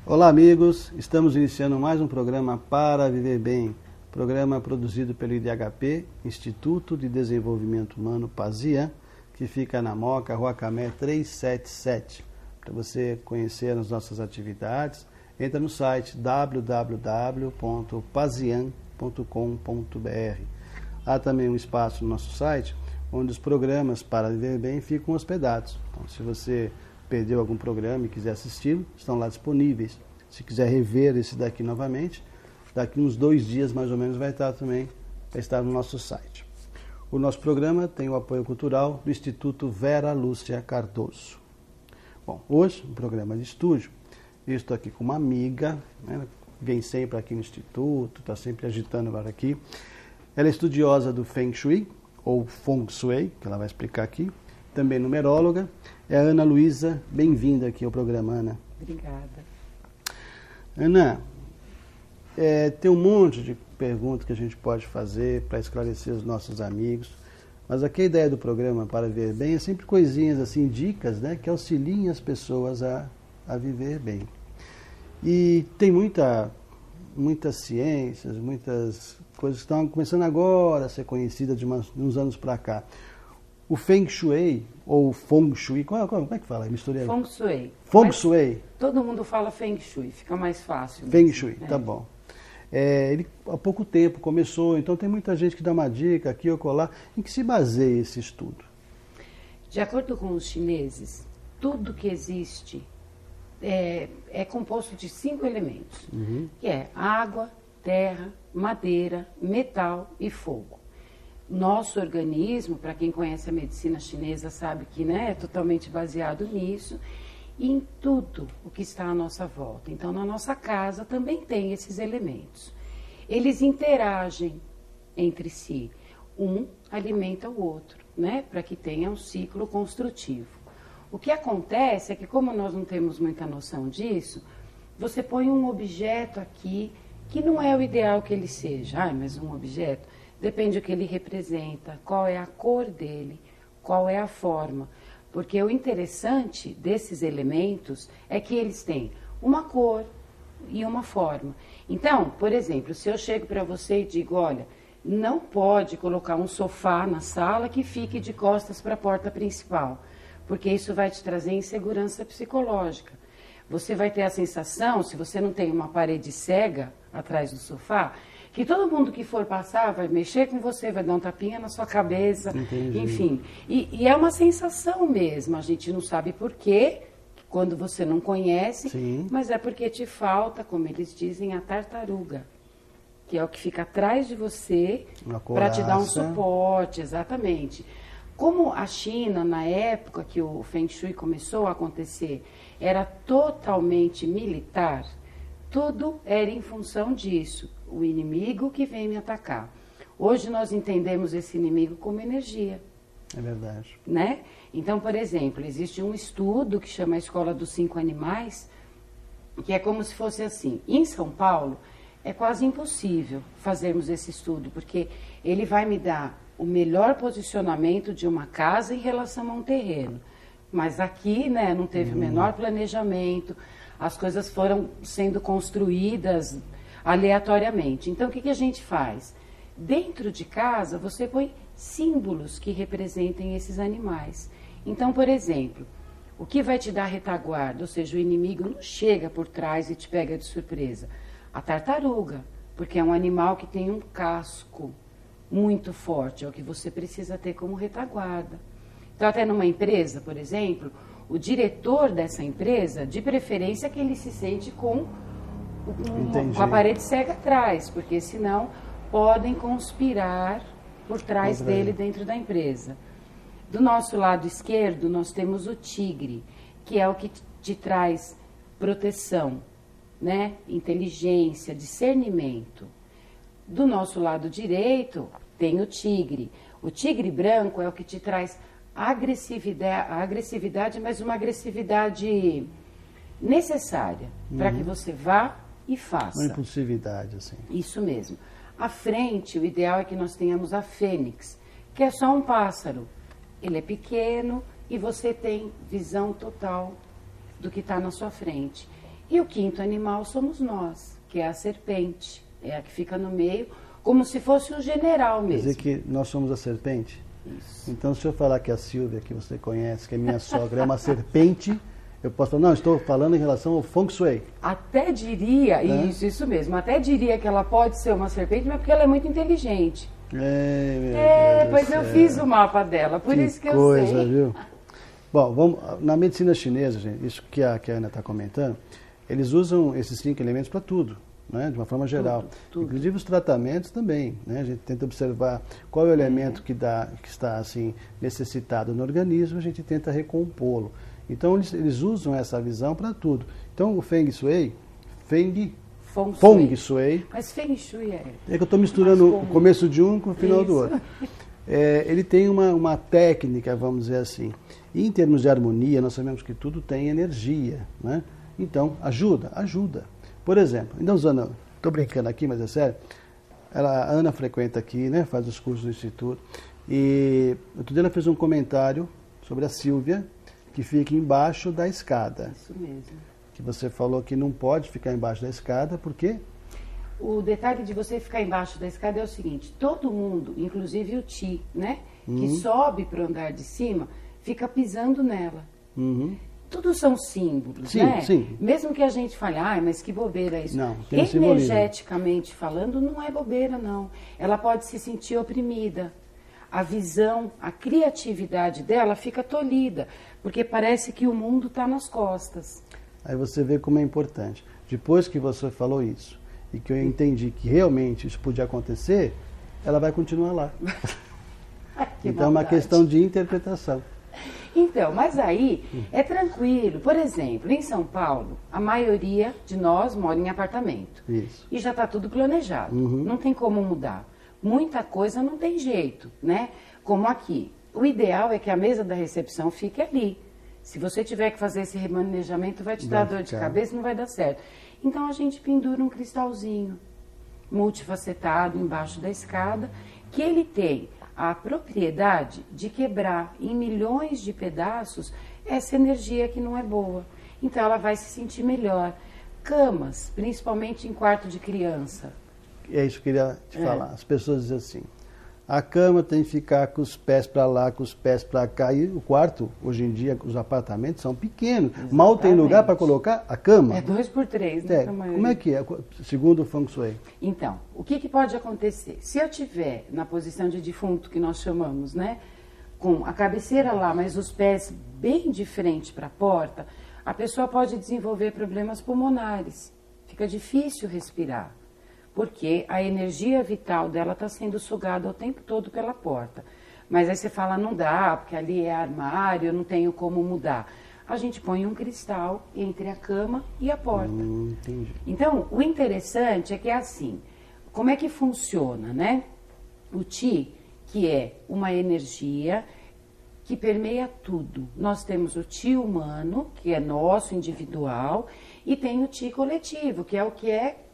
Olá, amigos. Estamos iniciando mais um programa Para Viver Bem, programa produzido pelo IDHP, Instituto de Desenvolvimento Humano Pazian, que fica na Moca, Rua Camé 377. Para você conhecer as nossas atividades, entra no site www.pazian.com.br. Há também um espaço no nosso site onde os programas Para Viver Bem ficam hospedados. Então, se você perdeu algum programa e quiser assisti-lo, estão lá disponíveis. Se quiser rever esse daqui novamente, daqui uns 2 dias mais ou menos vai estar no nosso site. O nosso programa tem o apoio cultural do Instituto Vera Lúcia Cardoso. Bom, hoje, um programa de estúdio, eu estou aqui com uma amiga, né, vem sempre aqui no Instituto, está sempre agitando agora aqui. Ela é estudiosa do Feng Shui, ou Feng Shui, que ela vai explicar aqui, também numeróloga, é a Ana Luísa. Bem-vinda aqui ao programa, Ana. Obrigada. Ana, tem um monte de perguntas que a gente pode fazer para esclarecer os nossos amigos, mas aqui a ideia do programa Para Viver Bem é sempre coisinhas assim, dicas, né, que auxiliem as pessoas a viver bem. E tem muitas ciências, muitas coisas que estão começando agora a ser conhecidas de uns anos para cá. O Feng Shui, ou Feng Shui, como é que fala? Misturei. Feng Shui. Feng Shui. Todo mundo fala Feng Shui, fica mais fácil. Feng Shui, tá bom. Ele há pouco tempo começou, então tem muita gente que dá uma dica aqui ou colar. Em que se baseia esse estudo? De acordo com os chineses, tudo que existe é composto de 5 elementos, que é água, terra, madeira, metal e fogo. Nosso organismo, para quem conhece a medicina chinesa, sabe que, né, é totalmente baseado nisso, e em tudo o que está à nossa volta. Então, na nossa casa também tem esses elementos. Eles interagem entre si. Um alimenta o outro, né, para que tenha um ciclo construtivo. O que acontece é que, como nós não temos muita noção disso, você põe um objeto aqui que não é o ideal que ele seja. Mas um objeto depende do que ele representa, qual é a cor dele, qual é a forma. Porque o interessante desses elementos é que eles têm uma cor e uma forma. Então, por exemplo, se eu chego para você e digo, olha, não pode colocar um sofá na sala que fique de costas para a porta principal, porque isso vai te trazer insegurança psicológica. Você vai ter a sensação, se você não tem uma parede cega atrás do sofá, que todo mundo que for passar vai mexer com você, vai dar um tapinha na sua cabeça, Entendi. Enfim. E é uma sensação mesmo, a gente não sabe por quê, quando você não conhece, Sim. Mas é porque te falta, como eles dizem, a tartaruga, que é o que fica atrás de você para te dar um suporte, exatamente. Como a China, na época que o Feng Shui começou a acontecer, era totalmente militar, tudo era em função disso, o inimigo que vem me atacar. Hoje nós entendemos esse inimigo como energia. É verdade. Né? Então, por exemplo, existe um estudo que chama a Escola dos 5 Animais, que é como se fosse assim. Em São Paulo, é quase impossível fazermos esse estudo, porque ele vai me dar o melhor posicionamento de uma casa em relação a um terreno. Mas aqui, né, não teve o menor planejamento, as coisas foram sendo construídas aleatoriamente. Então, o que a gente faz? Dentro de casa, você põe símbolos que representem esses animais. Então, por exemplo, o que vai te dar retaguarda, ou seja, o inimigo não chega por trás e te pega de surpresa. A tartaruga, porque é um animal que tem um casco muito forte, é o que você precisa ter como retaguarda. Então, até numa empresa, por exemplo, o diretor dessa empresa, de preferência que ele se sente com a parede cega atrás, porque senão podem conspirar por trás dele dentro da empresa. Do nosso lado esquerdo, nós temos o tigre, que é o que te traz proteção, né? Inteligência, discernimento. Do nosso lado direito, tem o tigre. O tigre branco é o que te traz agressividade, mas uma agressividade necessária para que você vá e faça. Uma impulsividade, assim. Isso mesmo. À frente, o ideal é que nós tenhamos a fênix, que é só um pássaro. Ele é pequeno e você tem visão total do que está na sua frente. E o quinto animal somos nós, que é a serpente, é a que fica no meio, como se fosse um general mesmo. Quer dizer que nós somos a serpente? Isso. Então, se eu falar que a Silvia, que você conhece, que é minha sogra, é uma serpente, eu posso falar, não, estou falando em relação ao Feng Shui. Até diria, isso mesmo, até diria que ela pode ser uma serpente, mas porque ela é muito inteligente. Pois eu fiz o mapa dela, por isso que eu sei. Que coisa, viu? Bom, na medicina chinesa, gente, isso que a Ana está comentando, eles usam esses 5 elementos para tudo, né, de uma forma geral. Tudo. Inclusive os tratamentos também, né, a gente tenta observar qual é o elemento que está assim, necessitado no organismo, a gente tenta recompô-lo. Então eles usam essa visão para tudo. Então o Feng Shui, Feng Shui. Mas Feng Shui é que eu estou misturando o começo de um com o final do outro. Ele tem uma técnica, vamos dizer assim. E em termos de harmonia, nós sabemos que tudo tem energia, né? Então, ajuda. Por exemplo, ainda usando, estou brincando aqui, mas é sério, a Ana frequenta aqui, né? Faz os cursos do Instituto. E outro dia ela fez um comentário sobre a Silvia, que fica embaixo da escada. Isso mesmo. Que você falou que não pode ficar embaixo da escada, por quê? O detalhe de você ficar embaixo da escada é o seguinte, todo mundo, inclusive o Ti, né, que sobe para o andar de cima, fica pisando nela. Tudo são símbolos, né? Sim. Mesmo que a gente fale, mas que bobeira isso. Não, tem energeticamente falando, não é bobeira, não. Ela pode se sentir oprimida. A visão, a criatividade dela fica tolhida, porque parece que o mundo está nas costas. Aí você vê como é importante. Depois que você falou isso, e que eu entendi que realmente isso podia acontecer, ela vai continuar lá. Então é uma questão de interpretação. Então, mas aí é tranquilo. Por exemplo, em São Paulo, a maioria de nós mora em apartamento. Isso. E já está tudo planejado. Não tem como mudar. Muita coisa não tem jeito, né? Como aqui. O ideal é que a mesa da recepção fique ali. Se você tiver que fazer esse remanejamento, vai te dar dor de cabeça, não vai dar certo. Então a gente pendura um cristalzinho multifacetado embaixo da escada, que ele tem a propriedade de quebrar em milhões de pedaços essa energia que não é boa. Então ela vai se sentir melhor. Camas, principalmente em quarto de criança. É isso que eu queria te falar. As pessoas dizem assim, a cama tem que ficar com os pés para lá, com os pés para cá. E o quarto, hoje em dia, os apartamentos são pequenos. Exatamente. Mal tem lugar para colocar a cama. É 2x3, né? Como é que é, segundo o Feng Shui? Então, o que pode acontecer? Se eu tiver na posição de defunto, que nós chamamos, né? Com a cabeceira lá, mas os pés bem de frente para a porta, a pessoa pode desenvolver problemas pulmonares. Fica difícil respirar. Porque a energia vital dela está sendo sugada o tempo todo pela porta. Mas aí você fala, não dá, porque ali é armário, eu não tenho como mudar. A gente põe um cristal entre a cama e a porta. Entendi. Então, o interessante é que é assim, como é que funciona, né? O Ti, que é uma energia que permeia tudo. Nós temos o Ti humano, que é nosso, individual, e tem o Ti coletivo, que é o que é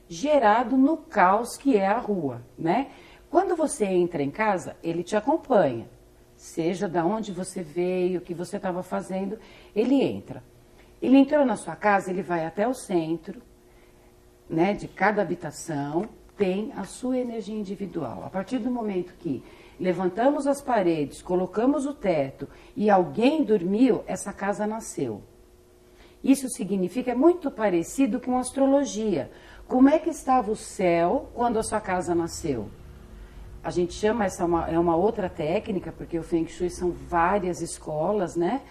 gerado no caos que é a rua, né? Quando você entra em casa, ele te acompanha. Seja da onde você veio, o que você estava fazendo, ele entra. Ele entrou na sua casa, ele vai até o centro, né, de cada habitação, tem a sua energia individual. A partir do momento que levantamos as paredes, colocamos o teto e alguém dormiu, essa casa nasceu. Isso significa, é muito parecido com astrologia. Como é que estava o céu quando a sua casa nasceu? A gente chama, é uma outra técnica, porque o Feng Shui são várias escolas, né?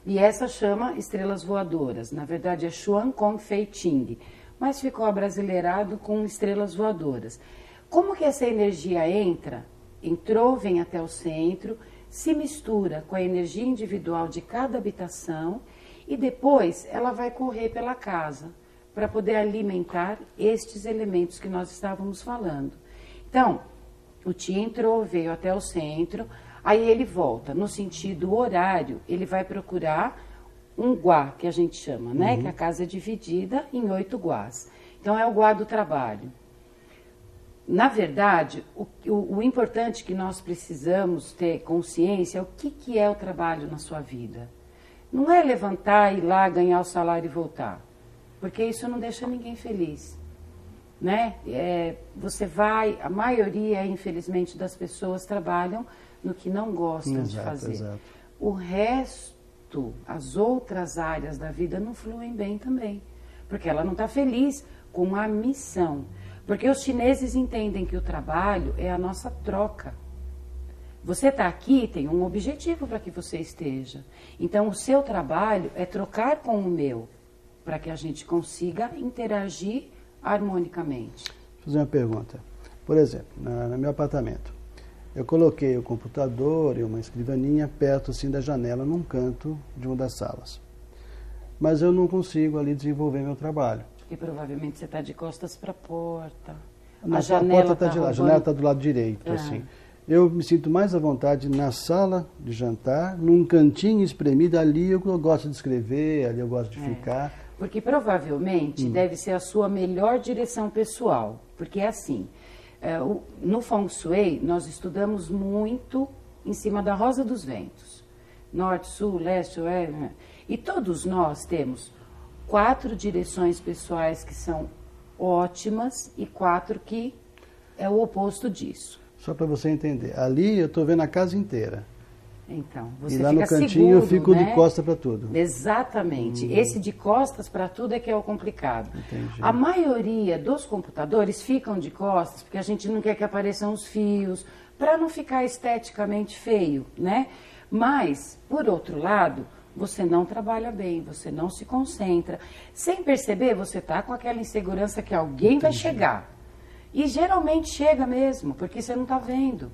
E essa chama estrelas voadoras. Na verdade é Xuan Kong Fei Ching, mas ficou abrasileirado com estrelas voadoras. Como que essa energia entrou, vem até o centro, se mistura com a energia individual de cada habitação e depois ela vai correr pela casa para poder alimentar estes elementos que nós estávamos falando. Então, o Ti entrou, veio até o centro, aí ele volta. No sentido horário, ele vai procurar um guá, que a gente chama, né? Que a casa é dividida em 8 guás. Então, é o guá do trabalho. Na verdade, o importante que nós precisamos ter consciência é o que é o trabalho na sua vida. Não é levantar, ir lá, ganhar o salário e voltar. porque isso não deixa ninguém feliz, né? Você vai, a maioria, infelizmente, das pessoas trabalham no que não gostam de fazer. Exato. O resto, as outras áreas da vida não fluem bem também, porque ela não está feliz com a missão. Porque os chineses entendem que o trabalho é a nossa troca. Você está aqui, tem um objetivo para que você esteja. Então, o seu trabalho é trocar com o meu, para que a gente consiga interagir harmonicamente. Vou fazer uma pergunta. Por exemplo, no meu apartamento, eu coloquei o computador e uma escrivaninha perto assim da janela, num canto de uma das salas. Mas eu não consigo ali desenvolver meu trabalho. E provavelmente você está de costas para a porta. A janela está do lado direito, assim. Eu me sinto mais à vontade na sala de jantar, num cantinho espremido, ali eu gosto de escrever, ali eu gosto de ficar. Porque provavelmente deve ser a sua melhor direção pessoal. Porque é assim, no Feng Shui nós estudamos muito em cima da rosa dos ventos. Norte, sul, leste, oeste. E todos nós temos 4 direções pessoais que são ótimas e 4 que é o oposto disso. Só para você entender, ali eu estou vendo a casa inteira. Então, você e lá fica no cantinho seguro, eu fico né? de costas para tudo. Exatamente. Esse de costas para tudo é que é o complicado. Entendi. A maioria dos computadores ficam de costas porque a gente não quer que apareçam os fios, para não ficar esteticamente feio, né? Mas, por outro lado, você não trabalha bem, você não se concentra. Sem perceber, você está com aquela insegurança que alguém vai chegar. E geralmente chega mesmo, porque você não está vendo.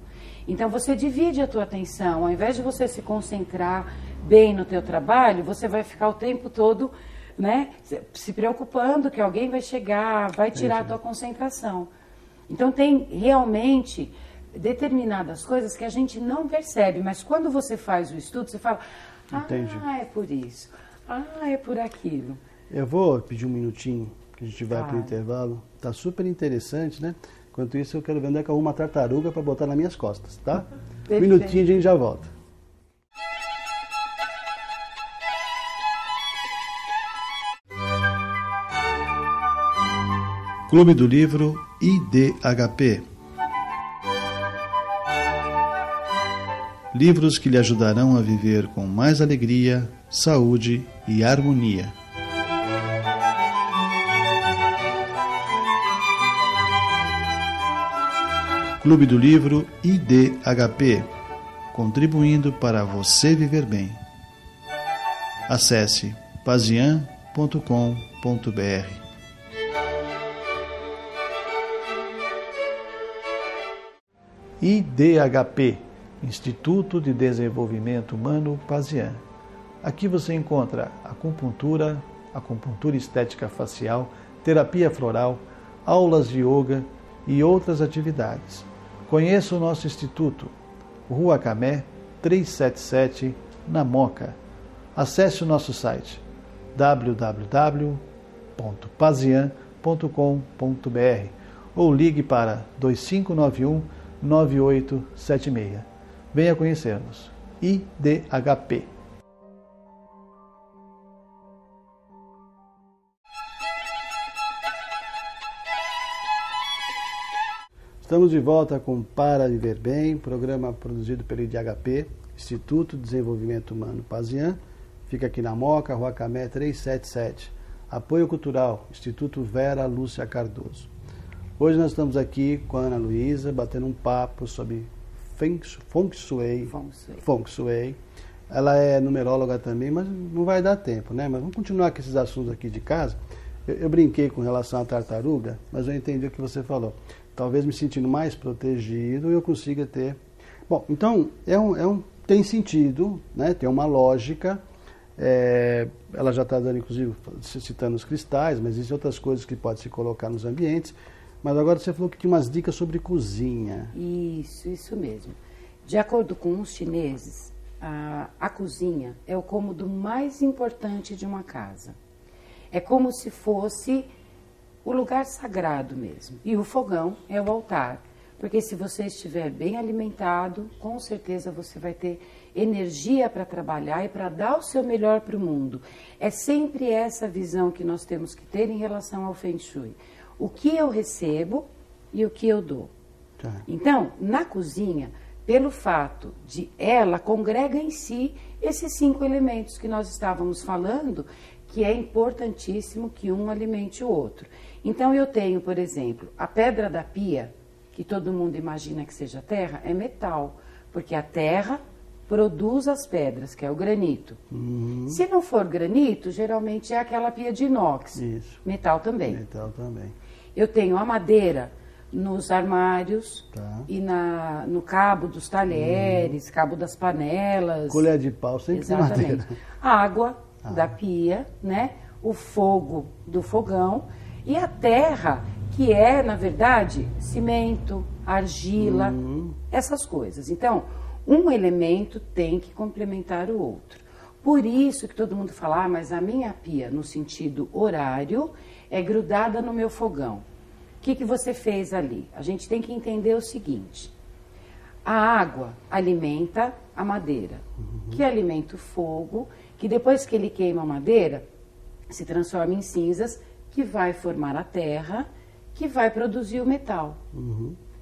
Então você divide a tua atenção, ao invés de você se concentrar bem no teu trabalho, você vai ficar o tempo todo, né, se preocupando que alguém vai chegar, vai tirar a tua concentração. Então tem realmente determinadas coisas que a gente não percebe, mas quando você faz o estudo, você fala, é por isso, é por aquilo. Eu vou pedir um minutinho, que a gente vai para o intervalo. Tá super interessante, né? Enquanto isso, eu quero ver onde é que eu arrumo uma tartaruga para botar nas minhas costas, tá? Um minutinho e a gente já volta. Clube do Livro IDHP. Livros que lhe ajudarão a viver com mais alegria, saúde e harmonia. Clube do Livro IDHP, contribuindo para você viver bem. Acesse pazian.com.br. IDHP, Instituto de Desenvolvimento Humano Pazian. Aqui você encontra acupuntura estética facial, terapia floral, aulas de yoga e outras atividades. Conheça o nosso instituto, Rua Camé 377, na Moca. Acesse o nosso site www.pazian.com.br ou ligue para 2591-9876. Venha conhecer-nos. IDHP. Estamos de volta com Para Viver Bem, programa produzido pelo IDHP, Instituto de Desenvolvimento Humano Pazian. Fica aqui na Moca, Rua Camé 377. Apoio Cultural, Instituto Vera Lúcia Cardoso. Hoje nós estamos aqui com a Ana Luísa, batendo um papo sobre Feng Shui. Ela é numeróloga também, mas não vai dar tempo, né? Mas vamos continuar com esses assuntos aqui de casa. Eu brinquei com relação à tartaruga, mas eu entendi o que você falou. Talvez me sentindo mais protegido, eu consiga ter... Bom, então, tem sentido, né? Tem uma lógica. Ela já está dando, inclusive, citando os cristais, mas existem outras coisas que pode se colocar nos ambientes. Mas agora você falou que tinha umas dicas sobre cozinha. Isso mesmo. De acordo com os chineses, a cozinha é o cômodo mais importante de uma casa. É como se fosse o lugar sagrado mesmo. E o fogão é o altar. Porque se você estiver bem alimentado, com certeza você vai ter energia para trabalhar e para dar o seu melhor para o mundo. É sempre essa visão que nós temos que ter em relação ao Feng Shui. O que eu recebo e o que eu dou. Tá. Então, na cozinha, pelo fato de ela congrega em si esses 5 elementos que nós estávamos falando, que é importantíssimo que um alimente o outro. Então, eu tenho, por exemplo, a pedra da pia, que todo mundo imagina que seja terra, é metal, porque a terra produz as pedras, que é o granito. Se não for granito, geralmente é aquela pia de inox. Isso. Metal também. Metal também. Eu tenho a madeira nos armários Tá. e no cabo dos talheres, cabo das panelas. Colher de pau sempre tem madeira. A água da pia, né? O fogo do fogão e a terra, que é, na verdade, cimento, argila, essas coisas. Então, um elemento tem que complementar o outro. Por isso que todo mundo fala, mas a minha pia, no sentido horário, é grudada no meu fogão. O que você fez ali? A gente tem que entender o seguinte. A água alimenta a madeira, que alimenta o fogo, que depois que ele queima a madeira, se transforma em cinzas, que vai formar a terra, que vai produzir o metal,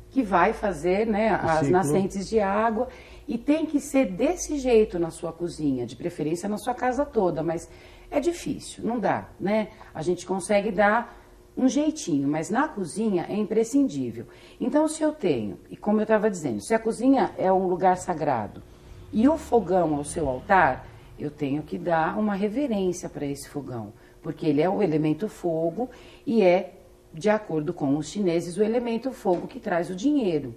que vai fazer, né, as ciclo. nascentes de água. E tem que ser desse jeito na sua cozinha, de preferência na sua casa toda, mas é difícil, não dá, né? A gente consegue dar um jeitinho, mas na cozinha é imprescindível. Então, se eu tenho, e como eu estava dizendo, se a cozinha é um lugar sagrado e o fogão é o seu altar, eu tenho que dar uma reverência para esse fogão, porque ele é o elemento fogo e é, de acordo com os chineses, o elemento fogo que traz o dinheiro.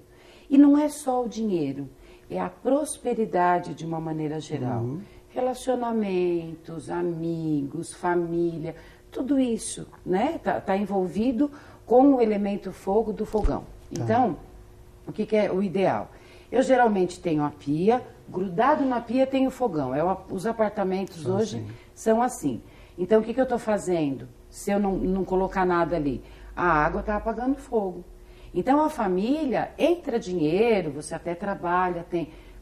E não é só o dinheiro, é a prosperidade de uma maneira geral. Relacionamentos, amigos, família, tudo isso, né? Tá envolvido com o elemento fogo do fogão. Então, o que é o ideal? Eu geralmente tenho a pia, grudado na pia tem o fogão. Os apartamentos hoje são assim. Então, o que eu estou fazendo? Se eu não colocar nada ali, a água está apagando fogo. Então, a família, entra dinheiro, você até trabalha,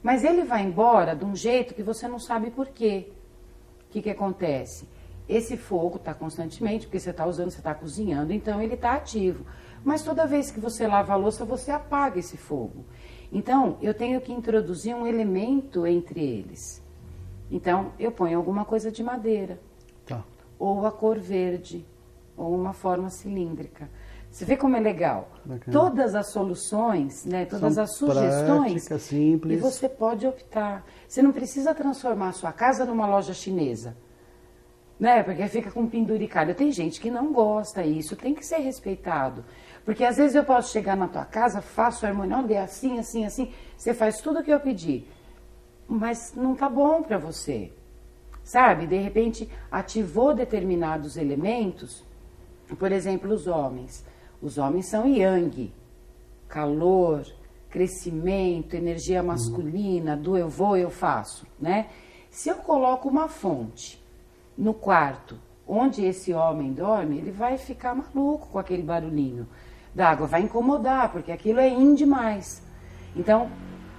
mas ele vai embora de um jeito que você não sabe por quê. O que acontece? Esse fogo está constantemente, porque você está usando, você está cozinhando, então ele está ativo. Mas toda vez que você lava a louça, você apaga esse fogo. Então, eu tenho que introduzir um elemento entre eles. Então, eu ponho alguma coisa de madeira, ou a cor verde, ou uma forma cilíndrica. Você vê como é legal? Bacana. Todas as soluções, né, todas São as sugestões, práticas, simples. e você pode optar. Você não precisa transformar a sua casa numa loja chinesa, né? Porque fica com penduricalho. Tem gente que não gosta, e isso tem que ser respeitado. Porque às vezes eu posso chegar na tua casa, faço a harmonia, olha, assim, assim, assim, você faz tudo o que eu pedi, mas não tá bom para você, sabe? De repente ativou determinados elementos, por exemplo, os homens. Os homens são yang, calor, crescimento, energia masculina, do eu vou, eu faço, né? Se eu coloco uma fonte no quarto onde esse homem dorme, ele vai ficar maluco com aquele barulhinho da água, vai incomodar, porque aquilo é yin demais. Então,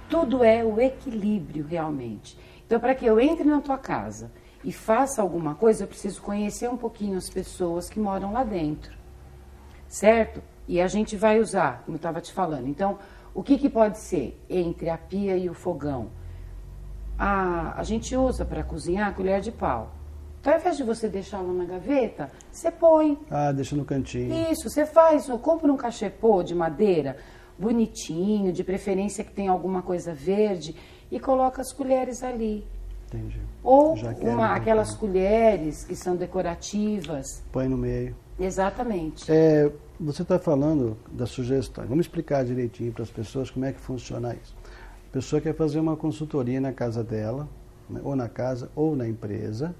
tudo é o equilíbrio realmente. Então, para que eu entre na tua casa e faça alguma coisa, eu preciso conhecer um pouquinho as pessoas que moram lá dentro, certo? E a gente vai usar, como eu estava te falando. Então, o que pode ser entre a pia e o fogão? A gente usa para cozinhar a colher de pau. Então, ao invés de você deixá-la na gaveta, você põe. Deixa no cantinho. Isso, você faz, compra um cachepô de madeira, bonitinho, de preferência que tenha alguma coisa verde, e coloca as colheres ali. Entendi. Ou aquelas colheres que são decorativas. Põe no meio. Exatamente. Você está falando das sugestões. Vamos explicar direitinho para as pessoas como é que funciona isso. A pessoa quer fazer uma consultoria na casa dela, né, ou na casa ou na empresa.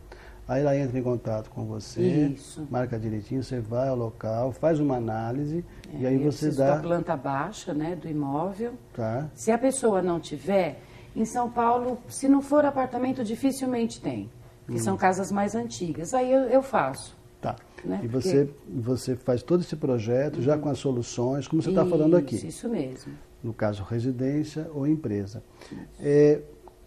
Aí ela entra em contato com você, Isso. Marca direitinho, você vai ao local, faz uma análise e aí você dá... da planta baixa, né, do imóvel. Tá. Se a pessoa não tiver, em São Paulo, se não for apartamento, dificilmente tem, que são casas mais antigas. Aí eu faço. Tá. Né? E você faz todo esse projeto já com as soluções, como você está falando aqui. Isso mesmo. no caso residência ou empresa.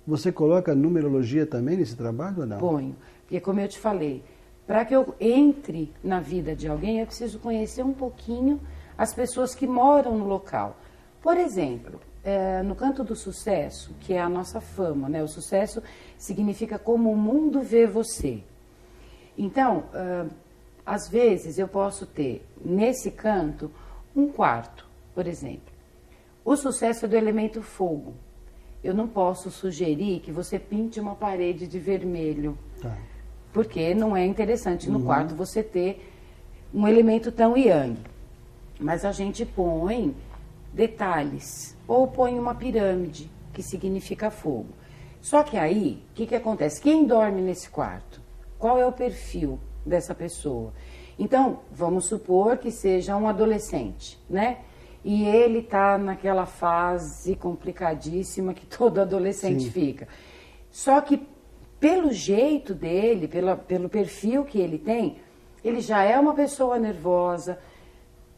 Você coloca numerologia também nesse trabalho ou não? Ponho, porque como eu te falei, para que eu entre na vida de alguém, eu preciso conhecer um pouquinho as pessoas que moram no local. Por exemplo, no canto do sucesso, que é a nossa fama, né? O sucesso significa como o mundo vê você. Então, às vezes eu posso ter nesse canto um quarto, por exemplo. O sucesso é do elemento fogo. Eu não posso sugerir que você pinte uma parede de vermelho, tá, porque não é interessante no quarto você ter um elemento tão yang. Mas a gente põe detalhes, ou põe uma pirâmide, que significa fogo. Só que aí, o que acontece? Quem dorme nesse quarto? Qual é o perfil dessa pessoa? Então, vamos supor que seja um adolescente, né? E ele está naquela fase complicadíssima que todo adolescente fica. Só que, pelo jeito dele, pelo perfil que ele tem, ele já é uma pessoa nervosa,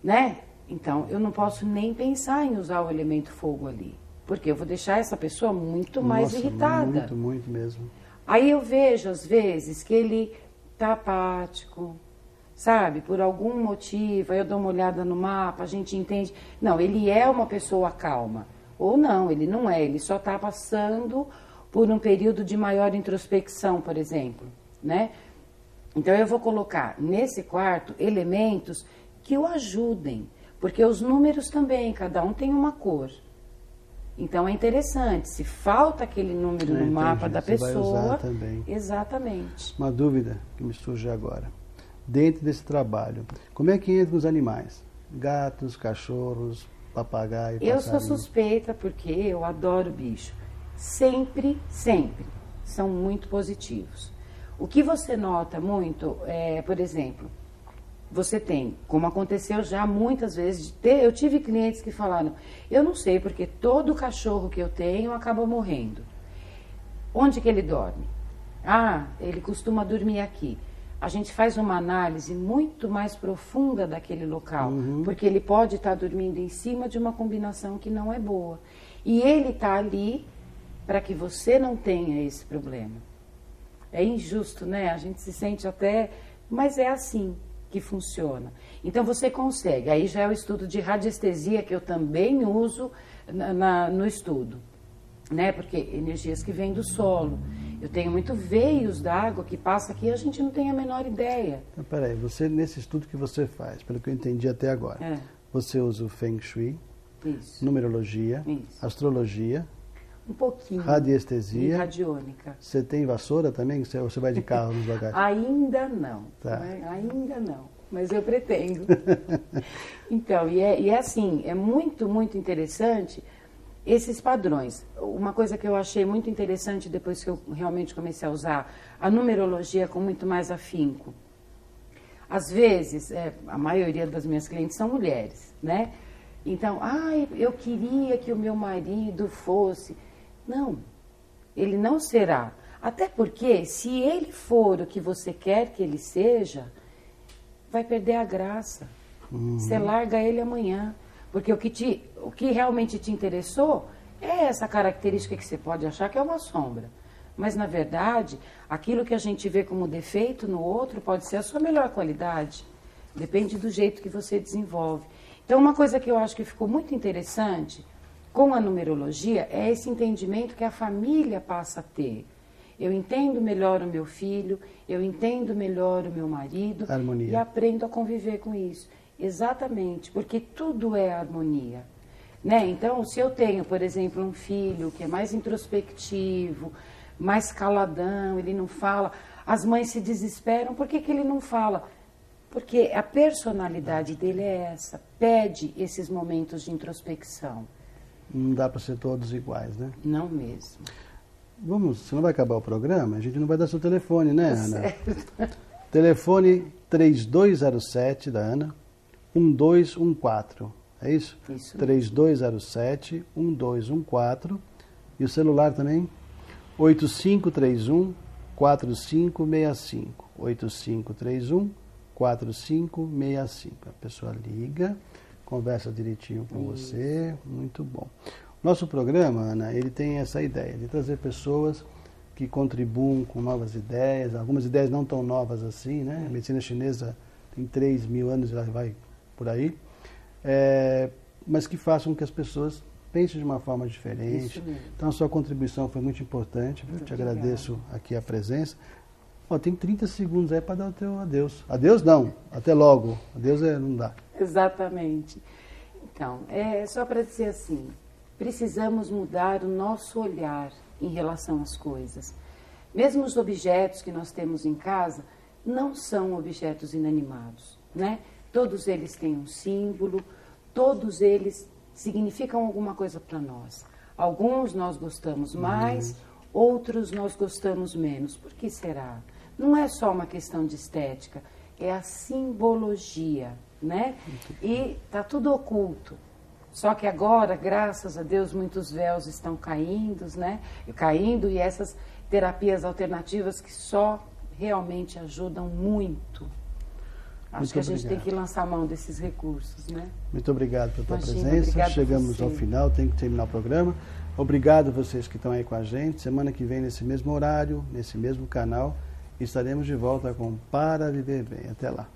né? Então, eu não posso nem pensar em usar o elemento fogo ali, porque eu vou deixar essa pessoa muito mais irritada. Muito mesmo. Aí eu vejo, às vezes, que ele está apático, sabe? Por algum motivo, aí eu dou uma olhada no mapa, a gente entende. Não, ele é uma pessoa calma. Ou não, ele não é, ele só está passando por um período de maior introspecção, por exemplo, né? Então eu vou colocar nesse quarto elementos que o ajudem, porque os números também, cada um tem uma cor. Então é interessante, se falta aquele número no mapa da pessoa, vai usar também. Exatamente. Uma dúvida que me surge agora. Dentro desse trabalho, como é que entram os animais? Gatos, cachorros, papagaio, Eu sou suspeita porque eu adoro bicho. Sempre, sempre são muito positivos. O que você nota muito é, por exemplo, você tem, como aconteceu já muitas vezes, eu tive clientes que falaram, eu não sei porque todo cachorro que eu tenho acaba morrendo. Onde que ele dorme? Ah, ele costuma dormir aqui. A gente faz uma análise muito mais profunda daquele local, porque ele pode estar dormindo em cima de uma combinação que não é boa. E ele está ali para que você não tenha esse problema. É injusto, né? A gente se sente até... Mas é assim que funciona. Então você consegue. Aí já é o estudo de radiestesia que eu também uso no estudo, né? Porque energias que vêm do solo. Eu tenho muito veios d'água que passa aqui e a gente não tem a menor ideia. Então, peraí, você, nesse estudo que você faz, pelo que eu entendi até agora, você usa o Feng Shui, numerologia, astrologia, um pouquinho, radiestesia, e radiônica. Você tem vassoura também? Ou você vai de carro nos lugares? Ainda não, ainda não, mas eu pretendo. Então, e é assim, é muito, muito interessante esses padrões. Uma coisa que eu achei muito interessante depois que eu realmente comecei a usar a numerologia com muito mais afinco. Às vezes, a maioria das minhas clientes são mulheres, né? Então, eu queria que o meu marido fosse... Não, ele não será. Até porque, se ele for o que você quer que ele seja, vai perder a graça. Você larga ele amanhã. Porque o que realmente te interessou é essa característica que você pode achar que é uma sombra. Mas, na verdade, aquilo que a gente vê como defeito no outro pode ser a sua melhor qualidade. Depende do jeito que você desenvolve. Então, uma coisa que eu acho que ficou muito interessante com a numerologia é esse entendimento que a família passa a ter. Eu entendo melhor o meu filho, eu entendo melhor o meu marido. Harmonia. E aprendo a conviver com isso. Exatamente, porque tudo é harmonia. Né? Então, se eu tenho, por exemplo, um filho que é mais introspectivo, mais caladão, ele não fala, as mães se desesperam, por que ele não fala? Porque a personalidade dele é essa, pede esses momentos de introspecção. Não dá para ser todos iguais, né? Não mesmo. Vamos, você não vai acabar o programa? A gente não vai dar seu telefone, né, Ana? Certo. Telefone 3207 da Ana, 1214. É isso? Isso. 3207 1214. E o celular também? 8531 4565. 8531 4565. A pessoa liga, conversa direitinho com você, muito bom. Nosso programa, Ana, ele tem essa ideia de trazer pessoas que contribuam com novas ideias, algumas ideias não tão novas assim, né? A medicina chinesa tem 3.000 anos e vai por aí, mas que façam com que as pessoas pensem de uma forma diferente. Então a sua contribuição foi muito importante, eu te agradeço aqui a presença. Tem 30 segundos aí para dar o teu adeus. Adeus não, até logo. Adeus não dá. Exatamente. Então, só para dizer assim, precisamos mudar o nosso olhar em relação às coisas. Mesmo os objetos que nós temos em casa não são objetos inanimados, né? Todos eles têm um símbolo, todos eles significam alguma coisa para nós. Alguns nós gostamos mais, outros nós gostamos menos. Por que será? Não é só uma questão de estética, é a simbologia, né? E está tudo oculto. Só que agora, graças a Deus, muitos véus estão caindo, né? E essas terapias alternativas que só realmente ajudam muito. Acho que a gente tem que lançar a mão desses recursos, né? Muito obrigado pela tua presença. Chegamos ao final, tenho que terminar o programa. Obrigado a vocês que estão aí com a gente. Semana que vem, nesse mesmo horário, nesse mesmo canal, estaremos de volta com Para Viver Bem. Até lá.